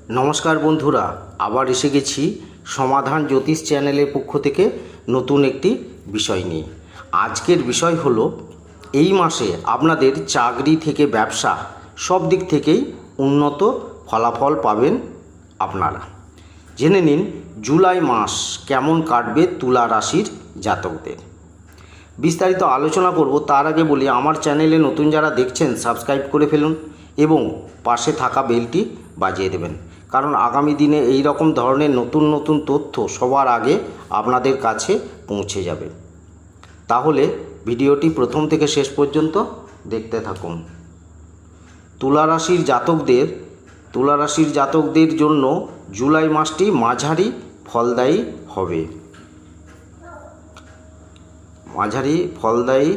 নমস্কার বন্ধুরা, আবার এসে গেছি সমাধান জ্যোতিষ চ্যানেলের পক্ষ থেকে নতুন একটি বিষয় নিয়ে। আজকের বিষয় হলো এই মাসে আপনাদের চাকরি থেকে ব্যবসা সব দিক থেকেই উন্নত ফলাফল পাবেন আপনারা। জেনে নিন জুলাই মাস কেমন কাটবে তুলা রাশির জাতকদের। বিস্তারিত আলোচনা করব তার আগে বলি, আমার চ্যানেলে নতুন যারা দেখছেন সাবস্ক্রাইব করে ফেলুন এবং পাশে থাকা বেলটি বাজিয়ে দেবেন, কারণ আগামী দিনে এই রকম ধরনের নতুন নতুন তথ্য সবার আগে আপনাদের কাছে পৌঁছে যাবে। তাহলে ভিডিওটি প্রথম থেকে শেষ পর্যন্ত দেখতে থাকুন। তুলা রাশির জাতকদের জন্য জুলাই মাসটি মাঝারি ফলদায়ী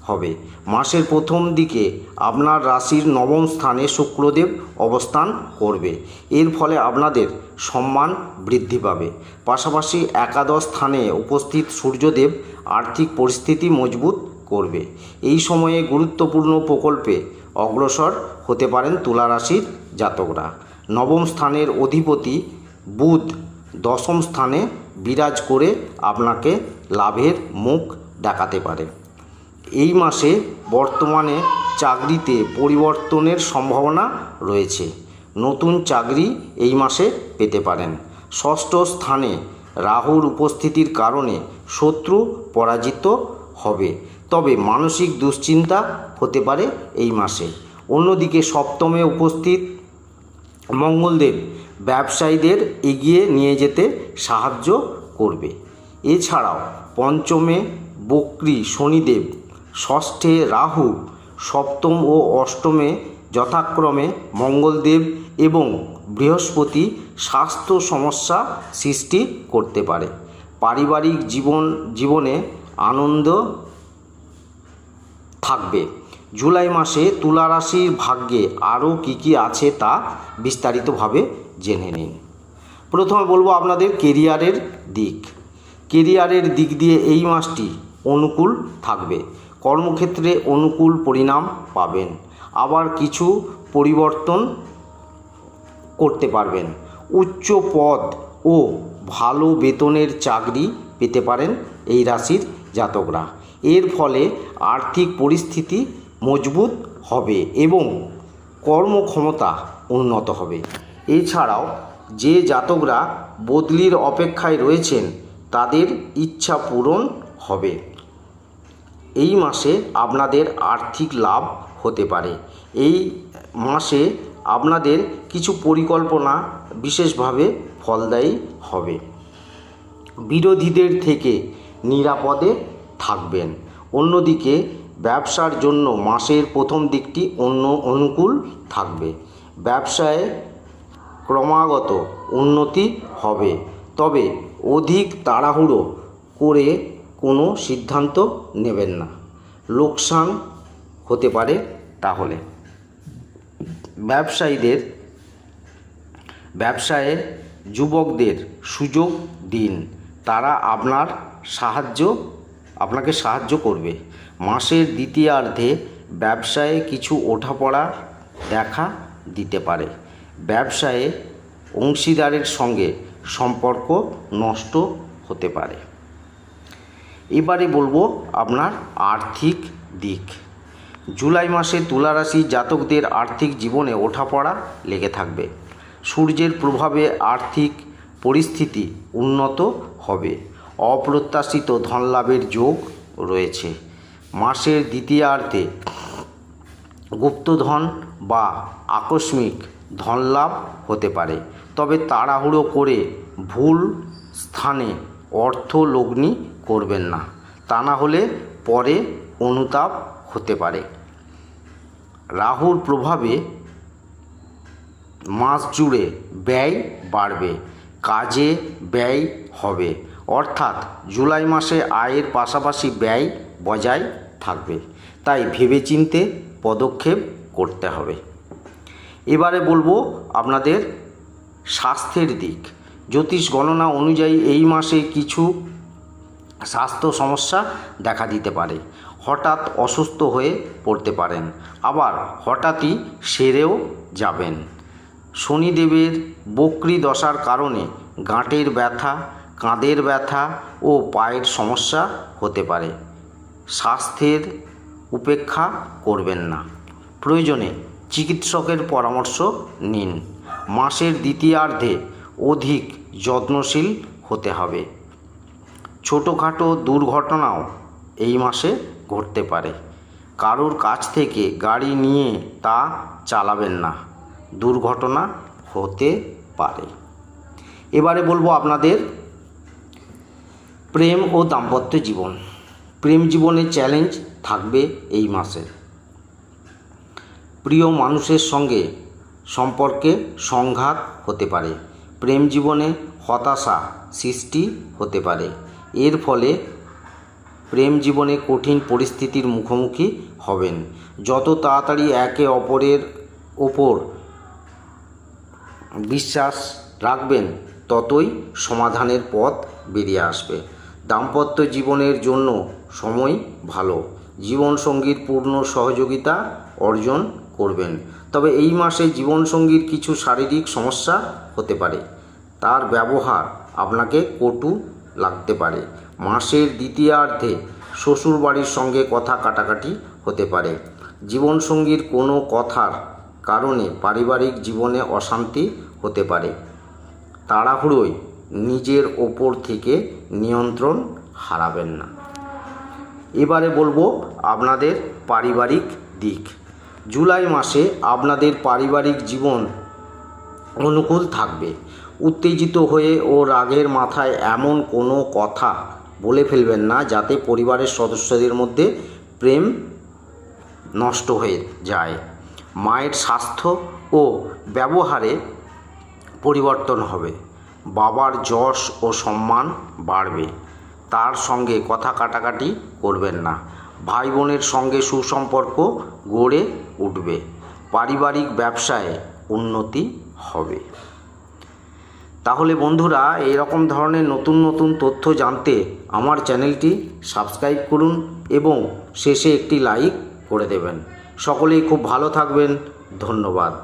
হবে। মাসের প্রথম দিকে আপনার রাশির নবম স্থানে শুক্রদেব অবস্থান করবে। এর ফলে আপনাদের সম্মান বৃদ্ধি পাবে। পাশাপাশি একাদশ স্থানে উপস্থিত সূর্যদেব আর্থিক পরিস্থিতি মজবুত করবে। এই সময়ে গুরুত্বপূর্ণ প্রকল্পে অগ্রসর হতে পারেন তুলা রাশির জাতকরা। নবম স্থানের অধিপতি বুধ দশম স্থানে বিরাজ করে আপনাকে লাভের মুখ দেখাতে পারে। এই মাসে বর্তমানে চাকরিতে পরিবর্তনের সম্ভাবনা রয়েছে। নতুন চাকরি এই মাসে পেতে পারেন। ষষ্ঠ স্থানে রাহুর উপস্থিতির কারণে শত্রু পরাজিত হবে, তবে মানসিক দুশ্চিন্তা হতে পারে এই মাসে। অন্যদিকে সপ্তমে উপস্থিত মঙ্গলদেব ব্যবসায়ীদের এগিয়ে নিয়ে যেতে সাহায্য করবে। এছাড়াও পঞ্চমে বক্রী শনিদেব, ষষ্ঠে রাহু, সপ্তম ও অষ্টমে যথাক্রমে মঙ্গলদেব এবং বৃহস্পতি স্বাস্থ্য সমস্যা সৃষ্টি করতে পারে। পারিবারিক জীবনে আনন্দ থাকবে। জুলাই মাসে তুলা রাশির ভাগ্যে আরও কী আছে তা বিস্তারিতভাবে জেনে নিন। প্রথমে বলবো আপনাদের কেরিয়ারের দিক দিয়ে এই মাসটি অনুকূল থাকবে। কর্মক্ষেত্রে অনুকূল পরিণাম পাবেন, আবার কিছু পরিবর্তন করতে পারবেন। উচ্চ পদ ও ভালো বেতনের চাকরি পেতে পারেন এই রাশির জাতকরা। এর ফলে আর্থিক পরিস্থিতি মজবুত হবে এবং কর্মক্ষমতা উন্নত হবে। এছাড়াও যে জাতকরা বদলির অপেক্ষায় রয়েছেন তাদের ইচ্ছা পূরণ হবে। এই মাসে আপনাদের আর্থিক লাভ হতে পারে। এই মাসে আপনাদের কিছু পরিকল্পনা বিশেষভাবে ফলদায়ী হবে। বিরোধীদের থেকে নিরাপদে থাকবেন। অন্যদিকে ব্যবসার জন্য মাসের প্রথম দিকটি অনুকূল থাকবে। ব্যবসায় ক্রমাগত উন্নতি হবে, তবে অধিক তাড়াহুড়ো করে কোনো সিদ্ধান্ত নেবেন না, লোকসান হতে পারে। তাহলে ব্যবসায়ে যুবকদের সুযোগ দিন, তারা আপনাকে সাহায্য করবে। মাসের দ্বিতীয়ার্ধে ব্যবসায়ে কিছু ওঠাপড়া দেখা দিতে পারে। ব্যবসায়ে অংশীদারের সঙ্গে সম্পর্ক নষ্ট হতে পারে। এবারে বলবো আপনার আর্থিক দিক। জুলাই মাসে তুলা রাশির জাতকদের আর্থিক জীবনে ওঠাপড়া লেগে থাকবে। সূর্যের প্রভাবে আর্থিক পরিস্থিতি উন্নত হবে। অপ্রত্যাশিত ধনলাভের যোগ রয়েছে। মাসের দ্বিতীয়ার্ধে গুপ্তধন বা আকস্মিক ধনলাভ হতে পারে, তবে তাড়াহুড়ো করে ভুল স্থানে অর্থ লগ্নি করবেন না, তা না হলে পরে অনুতাপ হতে পারে। রাহুর প্রভাবে মাস জুড়ে ব্যয় বাড়বে, কাজে ব্যয় হবে, অর্থাৎ জুলাই মাসে আয়ের পাশাপাশি ব্যয় বজায় থাকবে, তাই ভেবেচিন্তে পদক্ষেপ করতে হবে। এবারে বলবো আপনাদের স্বাস্থ্যের দিক। জ্যোতিষ গণনা অনুযায়ী এই মাসে কিছু স্বাস্থ্য সমস্যা দেখা দিতে পারে। হঠাৎ অসুস্থ হয়ে পড়তে পারেন, আবার হঠাৎই সেরেও যাবেন। শনিদেবের বক্রী দশার কারণে গাঁটের ব্যথা, কাঁধের ব্যথা ও পায়ের সমস্যা হতে পারে। স্বাস্থ্যের উপেক্ষা করবেন না, প্রয়োজনে চিকিৎসকের পরামর্শ নিন। মাসের দ্বিতীয়ার্ধে অধিক যত্নশীল হতে হবে। ছোটোখাটো দুর্ঘটনাও এই মাসে ঘটতে পারে। কারোর কাছ থেকে গাড়ি নিয়ে তা চালাবেন না, দুর্ঘটনা হতে পারে। এবারে বলবো আপনাদের প্রেম ও দাম্পত্য জীবন। প্রেম জীবনে চ্যালেঞ্জ থাকবে এই মাসে। প্রিয় মানুষের সঙ্গে সম্পর্কে সংঘাত হতে পারে। প্রেম জীবনে হতাশা সৃষ্টি হতে পারে। এর ফলে প্রেম জীবনে কঠিন পরিস্থিতির মুখোমুখি হবেন। যত তাড়াতাড়ি একে অপরের ওপর বিশ্বাস রাখবেন, ততই সমাধানের পথ বেরিয়ে আসবে। দাম্পত্য জীবনের জন্য সময় ভালো। জীবনসঙ্গীর পূর্ণ সহযোগিতা অর্জন করবেন। তবে এই মাসে জীবনসঙ্গীর কিছু শারীরিক সমস্যা হতে পারে। তার ব্যবহার আপনাকে কটু লাগতে পারে। মাসের দ্বিতীয়ার্ধে শ্বশুরবাড়ির সঙ্গে কথা কাটাকাটি হতে পারে। জীবনসঙ্গীর কোনো কথার কারণে পারিবারিক জীবনে অশান্তি হতে পারে। তাড়াহুড়োয় নিজের ওপর থেকে নিয়ন্ত্রণ হারাবেন না। এবারে বলবো আপনাদের পারিবারিক দিক। জুলাই মাসে আপনাদের পারিবারিক জীবন অনুকূল থাকবে। উত্তেজিত হয়ে ও রাগের মাথায় এমন কোনো কথা বলে ফেলবেন না যাতে পরিবারের সদস্যদের মধ্যে প্রেম নষ্ট হয়ে যায়। মায়ের স্বাস্থ্য ও ব্যবহারে পরিবর্তন হবে। বাবার যশ ও সম্মান বাড়বে। তার সঙ্গে কথা কাটাকাটি করবেন না। ভাই বোনের সঙ্গে সুসম্পর্ক গড়ে উঠবে। পারিবারিক ব্যবসায় উন্নতি হবে। তাহলে বন্ধুরা, এরকম ধরনের নতুন নতুন তথ্য জানতে আমার চ্যানেলটি সাবস্ক্রাইব করুন এবং শেষে একটি লাইক করে দেবেন। সকলেই খুব ভালো থাকবেন। ধন্যবাদ।